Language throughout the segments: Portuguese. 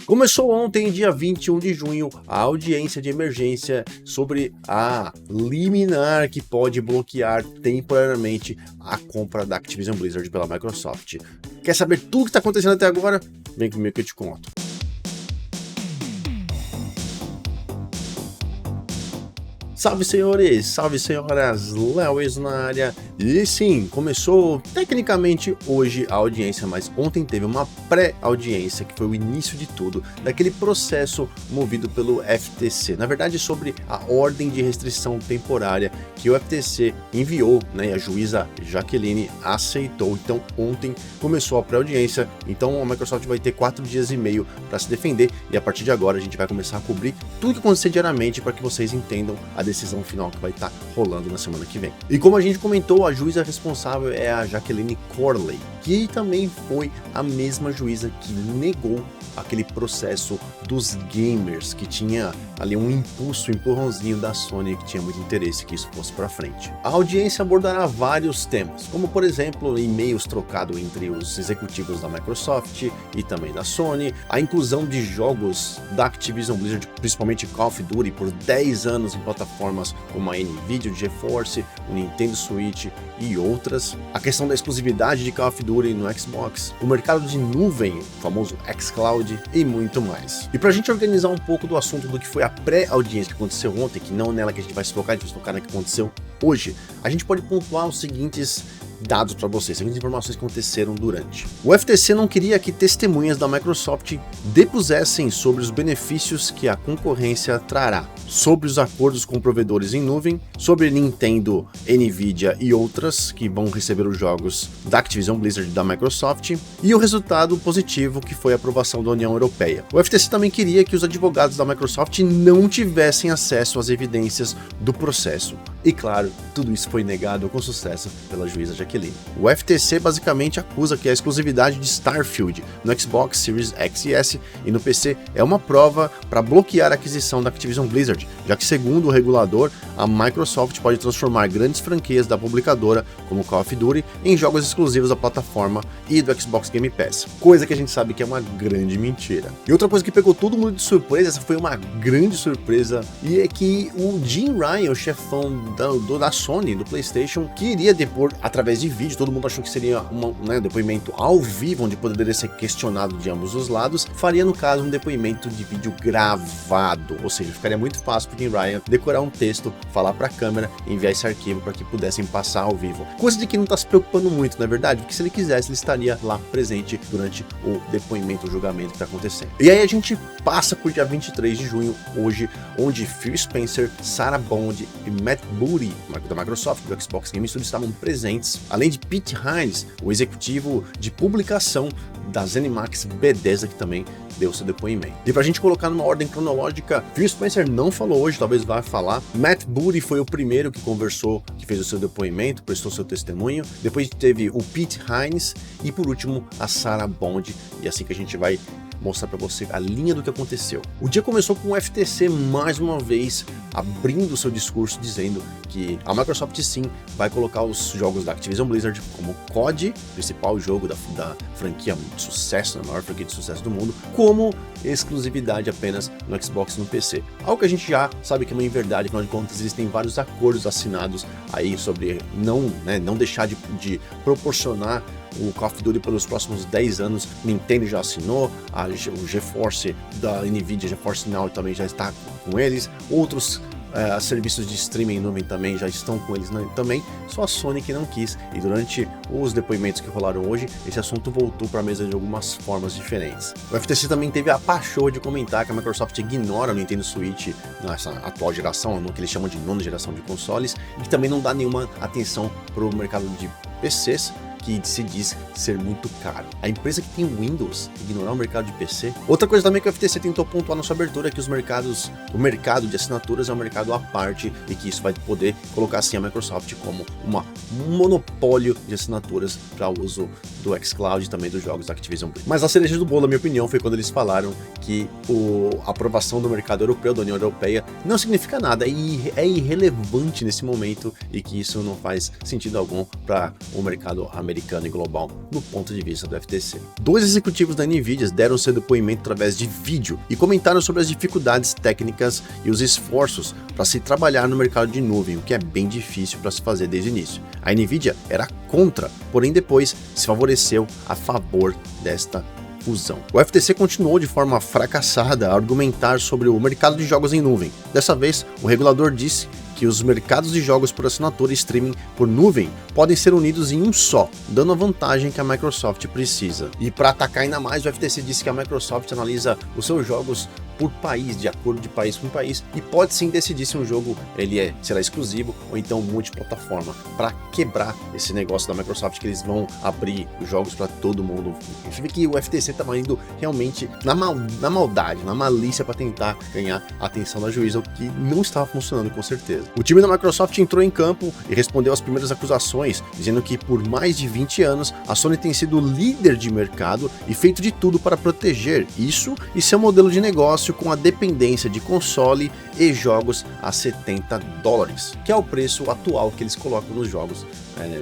Começou ontem, dia 21 de junho, a audiência de emergência sobre a liminar que pode bloquear temporariamente a compra da Activision Blizzard pela Microsoft. Quer saber tudo o que está acontecendo até agora? Vem comigo que eu te conto. Salve senhores, salve senhoras, Lewis na área. E sim, começou tecnicamente hoje a audiência, mas ontem teve uma pré-audiência, que foi o início de tudo, daquele processo movido pelo FTC. Na verdade, sobre a ordem de restrição temporária que o FTC enviou, né, e a juíza Jaqueline aceitou. Então ontem começou a pré-audiência, então a Microsoft vai ter 4 dias e meio para se defender, e a partir de agora a gente vai começar a cobrir tudo que acontecer diariamente para que vocês entendam a decisão final que vai estar rolando na semana que vem. E como a gente comentou, a juíza responsável é a Jacqueline Corley, que também foi a mesma juíza que negou aquele processo dos gamers, que tinha ali um empurrãozinho da Sony, que tinha muito interesse que isso fosse para frente. A audiência abordará vários temas, como por exemplo, e-mails trocados entre os executivos da Microsoft e também da Sony, a inclusão de jogos da Activision Blizzard, principalmente Call of Duty, por 10 anos em plataformas como a Nvidia, o GeForce, o Nintendo Switch e outras, a questão da exclusividade de Call of Duty no Xbox, o mercado de nuvem, o famoso xCloud e muito mais. E pra gente organizar um pouco do assunto do que foi a pré-audiência que aconteceu ontem, que não é nela que a gente vai se focar, a gente vai se focar na que aconteceu hoje, a gente pode pontuar os seguintes dados para vocês, seguintes informações que aconteceram durante. O FTC não queria que testemunhas da Microsoft depusessem sobre os benefícios que a concorrência trará, sobre os acordos com provedores em nuvem, sobre Nintendo, Nvidia e outras que vão receber os jogos da Activision Blizzard e da Microsoft, e o resultado positivo que foi a aprovação da União Europeia. O FTC também queria que os advogados da Microsoft não tivessem acesso às evidências do processo. E claro, tudo isso foi negado com sucesso pela juíza Jaqueline. O FTC basicamente acusa que a exclusividade de Starfield no Xbox Series X e S e no PC é uma prova para bloquear a aquisição da Activision Blizzard, já que segundo o regulador, a Microsoft pode transformar grandes franquias da publicadora, como Call of Duty, em jogos exclusivos da plataforma e do Xbox Game Pass, coisa que a gente sabe que é uma grande mentira. E outra coisa que pegou todo mundo de surpresa, essa foi uma grande surpresa, e é que o Jim Ryan, o chefão da Sony, do PlayStation, que iria depor através de vídeo, todo mundo achou que seria um depoimento ao vivo, onde poderia ser questionado de ambos os lados, faria no caso um depoimento de vídeo gravado, ou seja, ficaria muito fácil para Jim Ryan decorar um texto, falar para a câmera e enviar esse arquivo para que pudessem passar ao vivo. Coisa de que não está se preocupando muito, não é verdade? Porque se ele quisesse, ele estaria lá presente durante o depoimento, o julgamento que está acontecendo. E aí a gente passa por dia 23 de junho, hoje, onde Phil Spencer, Sarah Bond e Matt Booty, da Microsoft, do Xbox Game Studios, estavam presentes, além de Pete Hines, o executivo de publicação da ZeniMax Bethesda, que também deu seu depoimento. E pra gente colocar numa ordem cronológica, Phil Spencer não falou hoje, talvez vá falar. Matt Booty foi o primeiro que conversou, que fez o seu depoimento, prestou seu testemunho. Depois teve o Pete Hines e por último a Sarah Bond. E assim que a gente vai mostrar para você a linha do que aconteceu. O dia começou com o FTC mais uma vez abrindo seu discurso dizendo que a Microsoft sim vai colocar os jogos da Activision Blizzard como COD, principal jogo da franquia de sucesso, a maior franquia de sucesso do mundo, como exclusividade apenas no Xbox e no PC. Algo que a gente já sabe que é uma inverdade, afinal de contas existem vários acordos assinados aí sobre não deixar de proporcionar o Call of Duty pelos próximos 10 anos. Nintendo já assinou, o GeForce da Nvidia, GeForce Now também já está com eles, outros serviços de streaming em nuvem também já estão com eles também, só a Sony que não quis, e durante os depoimentos que rolaram hoje, esse assunto voltou para a mesa de algumas formas diferentes. O FTC também teve a pachorra de comentar que a Microsoft ignora o Nintendo Switch nessa atual geração, no que eles chamam de nona geração de consoles, e que também não dá nenhuma atenção para o mercado de PCs, que se diz ser muito caro. A empresa que tem Windows ignorar o mercado de PC. Outra coisa também que o FTC tentou pontuar na sua abertura é que o mercado de assinaturas é um mercado à parte e que isso vai poder colocar assim a Microsoft como um monopólio de assinaturas para o uso do xCloud e também dos jogos da Activision Blizzard. Mas a cereja do bolo, na minha opinião, foi quando eles falaram que a aprovação do mercado europeu, da União Europeia, não significa nada e é irrelevante nesse momento e que isso não faz sentido algum para o mercado americano. americano e global no ponto de vista do FTC. Dois executivos da NVIDIA deram seu depoimento através de vídeo e comentaram sobre as dificuldades técnicas e os esforços para se trabalhar no mercado de nuvem, o que é bem difícil para se fazer desde o início. A NVIDIA era contra, porém depois se favoreceu a favor desta fusão. O FTC continuou de forma fracassada a argumentar sobre o mercado de jogos em nuvem. Dessa vez, o regulador disse que os mercados de jogos por assinatura e streaming por nuvem podem ser unidos em um só, dando a vantagem que a Microsoft precisa. E para atacar ainda mais, o FTC disse que a Microsoft analisa os seus jogos por país, de acordo de país com país, e pode sim decidir se um jogo será exclusivo ou então multiplataforma, para quebrar esse negócio da Microsoft que eles vão abrir os jogos para todo mundo. Você vê que o FTC estava indo realmente na maldade, na malícia para tentar ganhar a atenção da juíza, o que não estava funcionando com certeza. O time da Microsoft entrou em campo e respondeu às primeiras acusações, dizendo que por mais de 20 anos a Sony tem sido líder de mercado e feito de tudo para proteger isso e seu modelo de negócio com a dependência de console e jogos a $70, que é o preço atual que eles colocam nos jogos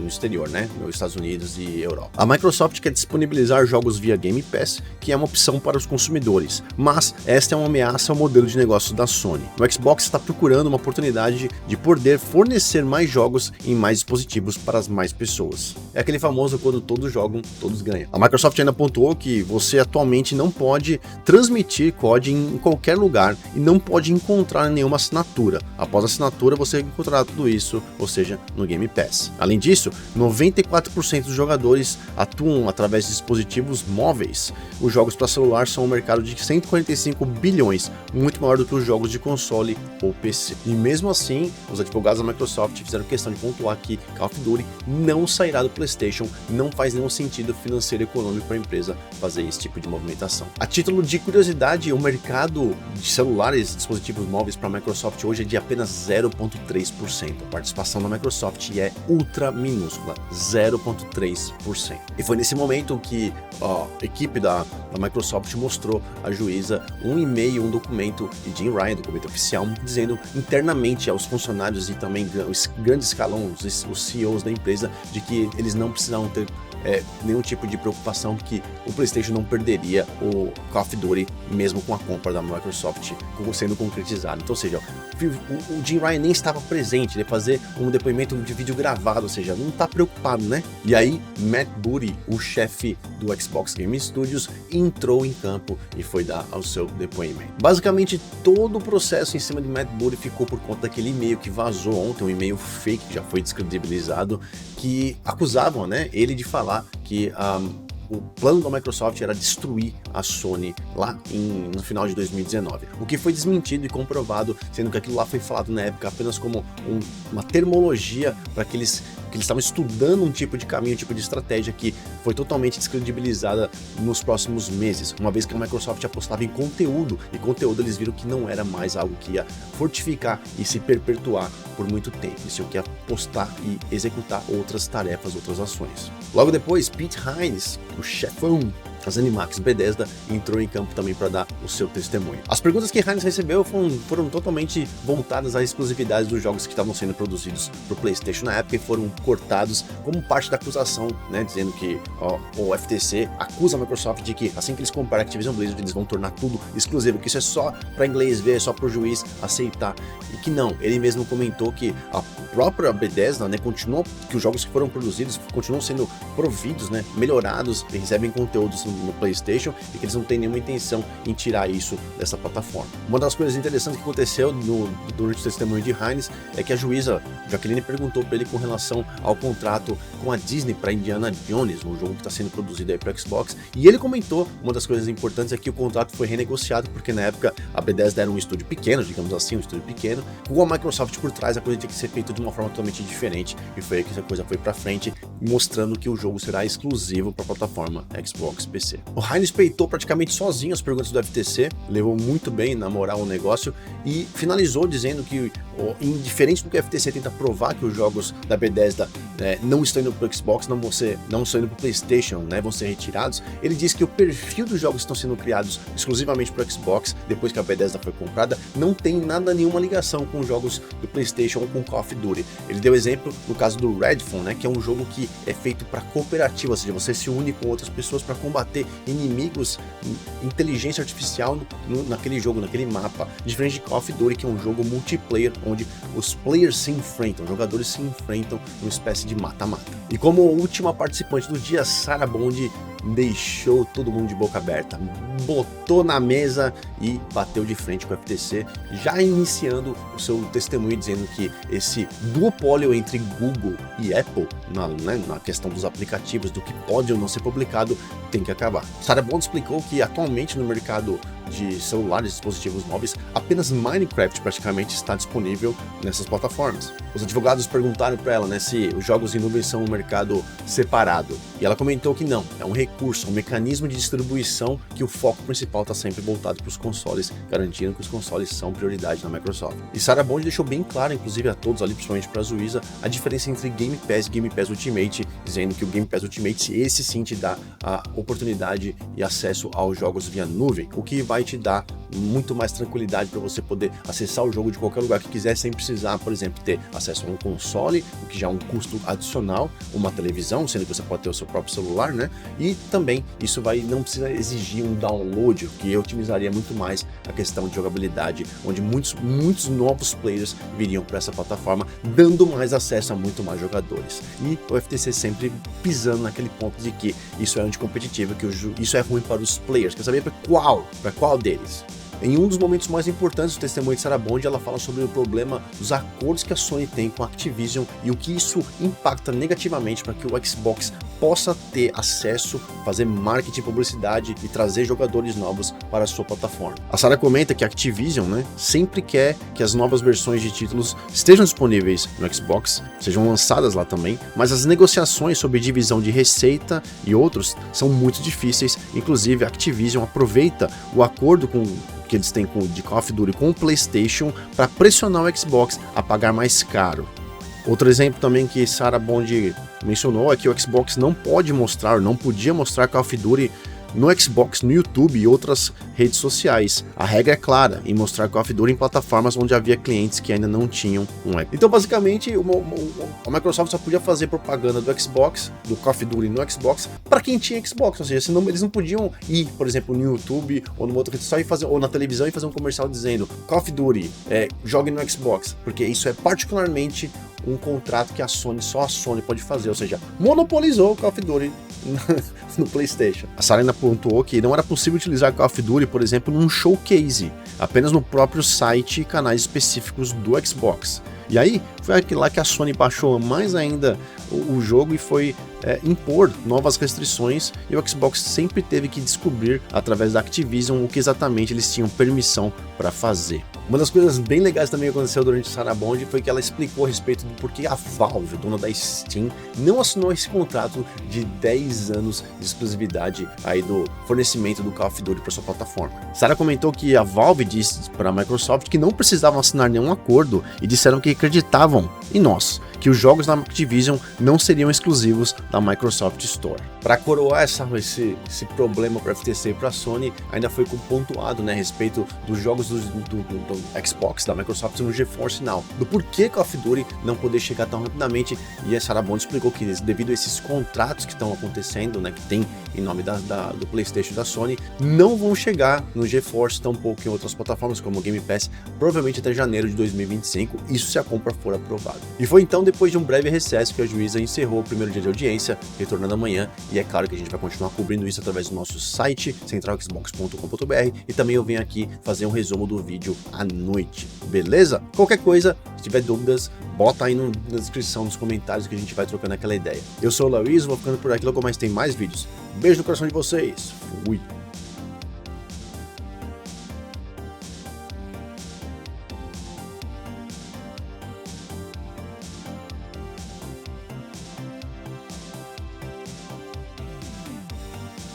no exterior, nos Estados Unidos e Europa. A Microsoft quer disponibilizar jogos via Game Pass, que é uma opção para os consumidores, mas esta é uma ameaça ao modelo de negócio da Sony. O Xbox está procurando uma oportunidade de poder fornecer mais jogos em mais dispositivos para as mais pessoas. É aquele famoso quando todos jogam, todos ganham. A Microsoft ainda pontuou que você atualmente não pode transmitir COD em qualquer lugar e não pode encontrar nenhuma assinatura. Após a assinatura você encontrará tudo isso, ou seja, no Game Pass. Além disso, 94% dos jogadores atuam através de dispositivos móveis. Os jogos para celular são um mercado de 145 bilhões, muito maior do que os jogos de console ou PC. E mesmo assim, os advogados da Microsoft fizeram questão de pontuar que Call of Duty não sairá do PlayStation, não faz nenhum sentido financeiro e econômico para a empresa fazer esse tipo de movimentação. A título de curiosidade, o mercado de celulares e dispositivos móveis para a Microsoft hoje é de apenas 0,3%. A participação da Microsoft é ultra minúscula, 0,3%. E foi nesse momento que a equipe da Microsoft mostrou à juíza um e-mail, um documento de Jim Ryan, documento oficial, dizendo internamente aos funcionários e também os grandes escalões, os CEOs da empresa, de que eles não precisavam ter nenhum tipo de preocupação que o PlayStation não perderia o Call of Duty mesmo com a compra da Microsoft sendo concretizada. Então, ou seja, o Jim Ryan nem estava presente, ele ia fazer um depoimento de vídeo gravado, ou seja, não está preocupado, né? E aí, Matt Booty, o chefe do Xbox Game Studios, entrou em campo e foi dar o seu depoimento. Basicamente, todo o processo em cima de Matt Booty ficou por conta daquele e-mail que vazou ontem, um e-mail fake que já foi descredibilizado, que acusavam, ele de falar que o plano da Microsoft era destruir a Sony lá no final de 2019, o que foi desmentido e comprovado, sendo que aquilo lá foi falado na época apenas como uma termologia para que eles estavam estudando um tipo de caminho, um tipo de estratégia que foi totalmente descredibilizada nos próximos meses, uma vez que a Microsoft apostava em conteúdo, e conteúdo eles viram que não era mais algo que ia fortificar e se perpetuar por muito tempo, eles tinham que apostar e executar outras tarefas, outras ações. Logo depois, Pete Hines, o chefão da ZeniMax Bethesda, entrou em campo também para dar o seu testemunho. As perguntas que Hines recebeu foram totalmente voltadas à exclusividade dos jogos que estavam sendo produzidos para o PlayStation na época e foram cortados como parte da acusação, dizendo que o FTC acusa a Microsoft de que assim que eles comprarem a Activision Blizzard, eles vão tornar tudo exclusivo, que isso é só para inglês ver, é só para o juiz aceitar, e que não. Ele mesmo comentou que a própria Bethesda, que os jogos que foram produzidos continuam sendo providos, melhorados e recebem conteúdos no PlayStation, e que eles não têm nenhuma intenção em tirar isso dessa plataforma. Uma das coisas interessantes que aconteceu durante o testemunho de Hines é que a juíza Jacqueline perguntou para ele com relação ao contrato com a Disney para Indiana Jones, um jogo que está sendo produzido aí para o Xbox, e ele comentou, uma das coisas importantes é que o contrato foi renegociado, porque na época a Bethesda era um estúdio pequeno, digamos assim, um estúdio pequeno, com a Microsoft por trás, a coisa tinha que ser feita de uma forma totalmente diferente, e foi aí que essa coisa foi para frente, mostrando que o jogo será exclusivo para a plataforma Xbox PC. O Hines peitou praticamente sozinho as perguntas do FTC, levou muito bem na moral o negócio e finalizou dizendo que, indiferente do que o FTC tenta provar que os jogos da Bethesda não estão indo para o Xbox, não estão indo para o PlayStation, vão ser retirados, ele disse que o perfil dos jogos que estão sendo criados exclusivamente para o Xbox, depois que a Bethesda foi comprada, não tem nenhuma ligação com os jogos do PlayStation ou com Call of Duty. Ele deu exemplo no caso do Redfall, que é um jogo que é feito para cooperativa, ou seja, você se une com outras pessoas para combater inimigos, inteligência artificial naquele jogo, naquele mapa, diferente de Call of Duty, que é um jogo multiplayer, onde os players se enfrentam, os jogadores se enfrentam numa espécie de mata-mata. E como última participante do dia, Sarah Bond deixou todo mundo de boca aberta, botou na mesa e bateu de frente com o FTC, já iniciando o seu testemunho dizendo que esse duopólio entre Google e Apple, na questão dos aplicativos, do que pode ou não ser publicado, tem que acabar. Sarah Bond explicou que atualmente no mercado de celulares e dispositivos móveis, apenas Minecraft praticamente está disponível nessas plataformas. Os advogados perguntaram para ela, se os jogos em nuvem são um mercado separado, e ela comentou que não, é um recurso, um mecanismo de distribuição que o foco principal está sempre voltado para os consoles, garantindo que os consoles são prioridade na Microsoft. E Sarah Bond deixou bem claro, inclusive a todos ali, principalmente para a Zuiza, a diferença entre Game Pass e Game Pass Ultimate, dizendo que o Game Pass Ultimate, esse sim te dá a oportunidade e acesso aos jogos via nuvem, o que vai te dar muito mais tranquilidade para você poder acessar o jogo de qualquer lugar que quiser, sem precisar, por exemplo, ter acesso a um console, o que já é um custo adicional, uma televisão, sendo que você pode ter o seu próprio celular, e também isso não precisa exigir um download, o que otimizaria muito mais a questão de jogabilidade, onde muitos novos players viriam para essa plataforma, dando mais acesso a muito mais jogadores. E o FTC sempre pisando naquele ponto de que isso é anticompetitivo, que isso é ruim para os players. Quer saber para qual deles? Em um dos momentos mais importantes do testemunho de Sarah Bond, ela fala sobre o problema dos acordos que a Sony tem com a Activision e o que isso impacta negativamente para que o Xbox possa ter acesso, fazer marketing, publicidade e trazer jogadores novos para a sua plataforma. A Sarah comenta que a Activision, sempre quer que as novas versões de títulos estejam disponíveis no Xbox, sejam lançadas lá também, mas as negociações sobre divisão de receita e outros são muito difíceis. Inclusive, a Activision aproveita o acordo que eles têm de Call of Duty com o PlayStation para pressionar o Xbox a pagar mais caro. Outro exemplo também que Sarah Bond mencionou é que o Xbox não podia mostrar Call of Duty no Xbox, no YouTube e outras redes sociais. A regra é clara em mostrar Call of Duty em plataformas onde havia clientes que ainda não tinham um app. Então, basicamente, a Microsoft só podia fazer propaganda do Xbox, do Call of Duty no Xbox, para quem tinha Xbox, ou seja, senão eles não podiam ir, por exemplo, no YouTube ou numa outra rede social ou na televisão e fazer um comercial dizendo Call of Duty, jogue no Xbox, porque isso é particularmente um contrato que só a Sony pode fazer, ou seja, monopolizou o Call of Duty no PlayStation. A Sarah ainda pontuou que não era possível utilizar Call of Duty, por exemplo, num showcase, apenas no próprio site e canais específicos do Xbox. E aí, foi aquilo lá que a Sony baixou mais ainda o jogo e foi impor novas restrições, e o Xbox sempre teve que descobrir, através da Activision, o que exatamente eles tinham permissão para fazer. Uma das coisas bem legais também que aconteceu durante Sarah Bond foi que ela explicou a respeito do porquê a Valve, dona da Steam, não assinou esse contrato de 10 anos de exclusividade aí do fornecimento do Call of Duty para sua plataforma. Sarah comentou que a Valve disse para a Microsoft que não precisavam assinar nenhum acordo e disseram que acreditavam em nós, que os jogos da Activision não seriam exclusivos da Microsoft Store. Para coroar esse problema para a FTC e para a Sony, ainda foi pontuado a respeito dos jogos do Xbox, da Microsoft no GeForce Now, do porquê Call of Duty não poder chegar tão rapidamente, e a Sarah Bond explicou que devido a esses contratos que estão acontecendo, que tem em nome do PlayStation e da Sony, não vão chegar no GeForce, tampouco em outras plataformas como o Game Pass, provavelmente até janeiro de 2025, isso se a compra for aprovada. E foi então depois de um breve recesso que a juíza encerrou o primeiro dia de audiência, retornando amanhã, e é claro que a gente vai continuar cobrindo isso através do nosso site, centralxbox.com.br, e também eu venho aqui fazer um resumo do vídeo à noite, beleza? Qualquer coisa, se tiver dúvidas, bota aí na descrição, nos comentários, que a gente vai trocando aquela ideia. Eu sou o Luiz, vou ficando por aqui, logo mais tem mais vídeos. Beijo no coração de vocês, fui!